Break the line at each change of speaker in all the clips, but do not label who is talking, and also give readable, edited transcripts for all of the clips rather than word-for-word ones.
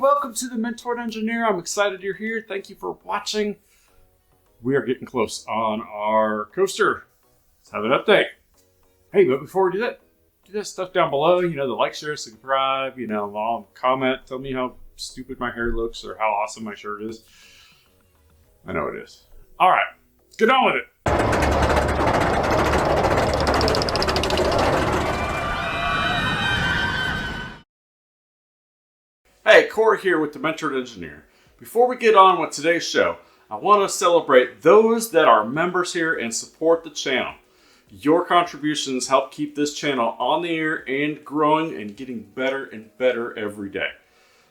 welcome to the Mentored Engineer. I'm excited you're here. Thank you for watching. We are getting close on our coaster. Let's have an update. Hey, but before we do that stuff down below. You know, the like, share, subscribe, comment, tell me how stupid my hair looks or how awesome my shirt is. I know it is. All right, let's get on with it. Hey, Corey here with the Mentored Engineer. Before we get on with today's show, I want to celebrate those that are members here and support the channel. Your contributions help keep this channel on the air and growing and getting better and better every day.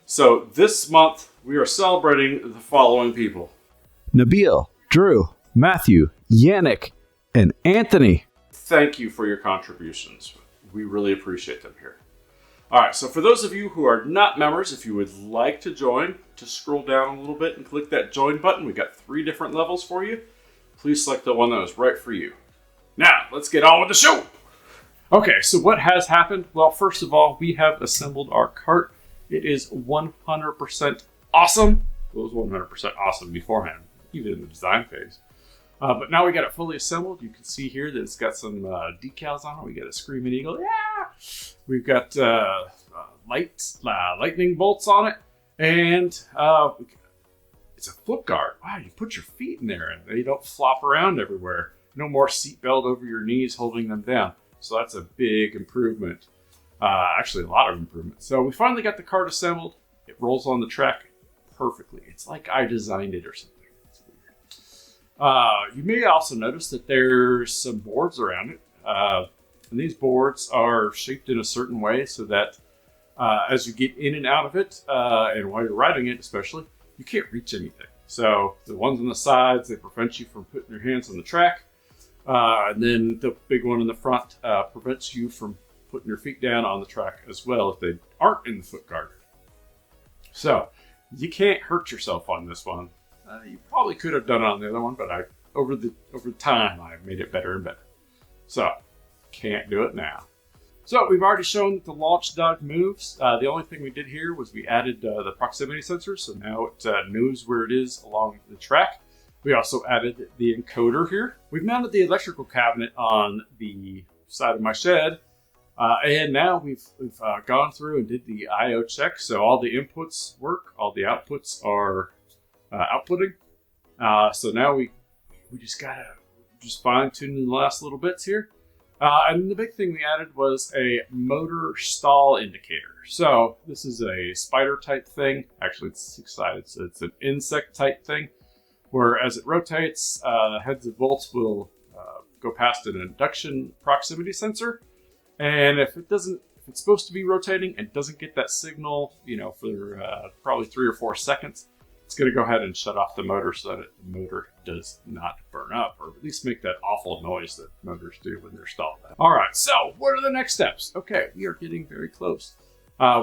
So this month, we are celebrating the following people.
Nabil, Drew, Matthew, Yannick, and Anthony.
Thank you for your contributions. We really appreciate them here. All right, so for those of you who are not members, if you would like to join, just scroll down a little bit and click that join button. We got 3 different levels for you. Please select the one that was right for you. Now, let's get on with the show. Okay, so what has happened? Well, first of all, we have assembled our cart. It is 100% awesome. It was 100% awesome beforehand, even in the design phase. But now we got it fully assembled. You can see here that it's got some decals on it. We got a screaming eagle. Yeah! We've got lightning bolts on it. And it's a foot guard. Wow, you put your feet in there and they don't flop around everywhere. No more seatbelt over your knees holding them down. So that's a big improvement. Actually, a lot of improvement. So we finally got the cart assembled. It rolls on the track perfectly. It's like I designed it or something. You may also notice that there's some boards around it. And these boards are shaped in a certain way so that as you get in and out of it, and while you're riding it especially, you can't reach anything. So the ones on the sides, they prevent you from putting your hands on the track. And then the big one in the front prevents you from putting your feet down on the track as well if they aren't in the foot guard. So you can't hurt yourself on this one. You probably could have done it on the other one, but over time, I made it better and better. So, can't do it now. So, we've already shown that the launch dog moves. The only thing we did here was we added the proximity sensor, so now it knows where it is along the track. We also added the encoder here. We've mounted the electrical cabinet on the side of my shed, and now we've gone through and did the I/O check, so all the inputs work, all the outputs are outputting. So now we just gotta fine tune the last little bits here. And the big thing we added was a motor stall indicator. So this is a spider type thing. Actually, it's 6-sided, so it's an insect type thing, where as it rotates, heads of bolts will go past an induction proximity sensor. And if it's supposed to be rotating and doesn't get that signal, for probably 3 or 4 seconds, it's going to go ahead and shut off the motor so that the motor does not burn up, or at least make that awful noise that motors do when they're stalled. All right, so what are the next steps? Okay, we are getting very close.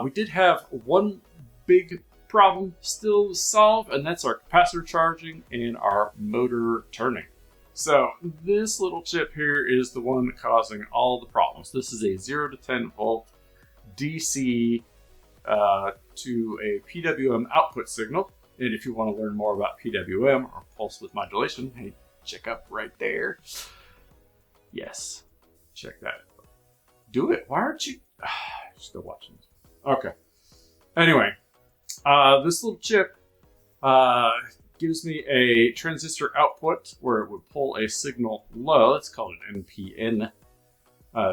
We did have one big problem still to solve, and that's our capacitor charging and our motor turning. So this little chip here is the one causing all the problems. This is a 0 to 10 volt DC to a PWM output signal. And if you want to learn more about PWM or pulse width modulation, hey, check up right there. Yes, check that. Do it. Why aren't you still watching this? Okay. Anyway, this little chip gives me a transistor output where it would pull a signal low. Let's call it an NPN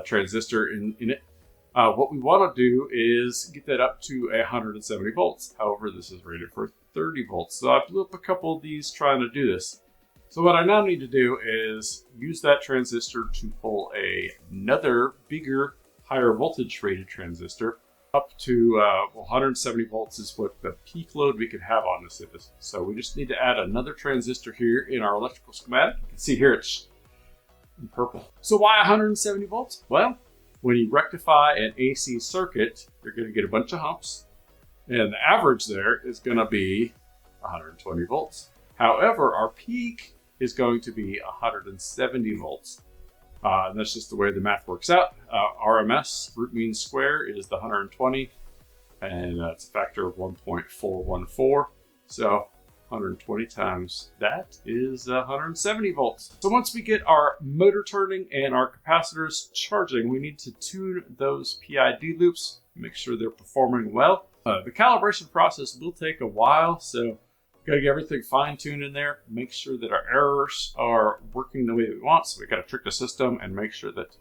transistor in it. What we want to do is get that up to 170 volts. However, this is rated for 30 volts. So I've blew up a couple of these trying to do this. So what I now need to do is use that transistor to pull another bigger, higher voltage rated transistor up to 170 volts is what the peak load we could have on this is. So we just need to add another transistor here in our electrical schematic. You can see here it's in purple. So why 170 volts? Well, when you rectify an AC circuit, you're going to get a bunch of humps. And the average there is going to be 120 volts. However, our peak is going to be 170 volts. And that's just the way the math works out. RMS, root mean square, is the 120. and it's a factor of 1.414. So 120 times that is 170 volts. So once we get our motor turning and our capacitors charging, we need to tune those PID loops, make sure they're performing well. The calibration process will take a while, so got to get everything fine-tuned in there, make sure that our errors are working the way that we want. So we got to trick the system and make sure that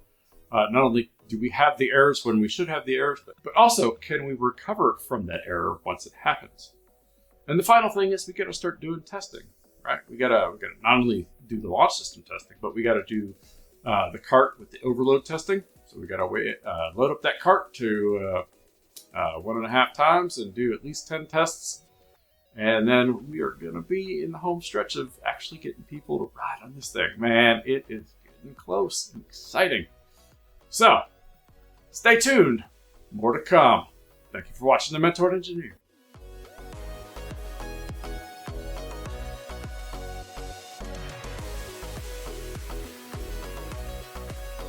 not only do we have the errors when we should have the errors, but also can we recover from that error once it happens. And the final thing is we got to start doing testing, right? We got to not only do the launch system testing, but we got to do the cart with the overload testing. So we got to load up that cart to 1.5 times and do at least 10 tests. And then we are going to be in the home stretch of actually getting people to ride on this thing. Man, it is getting close and exciting. So, stay tuned. More to come. Thank you for watching The Mentored Engineer.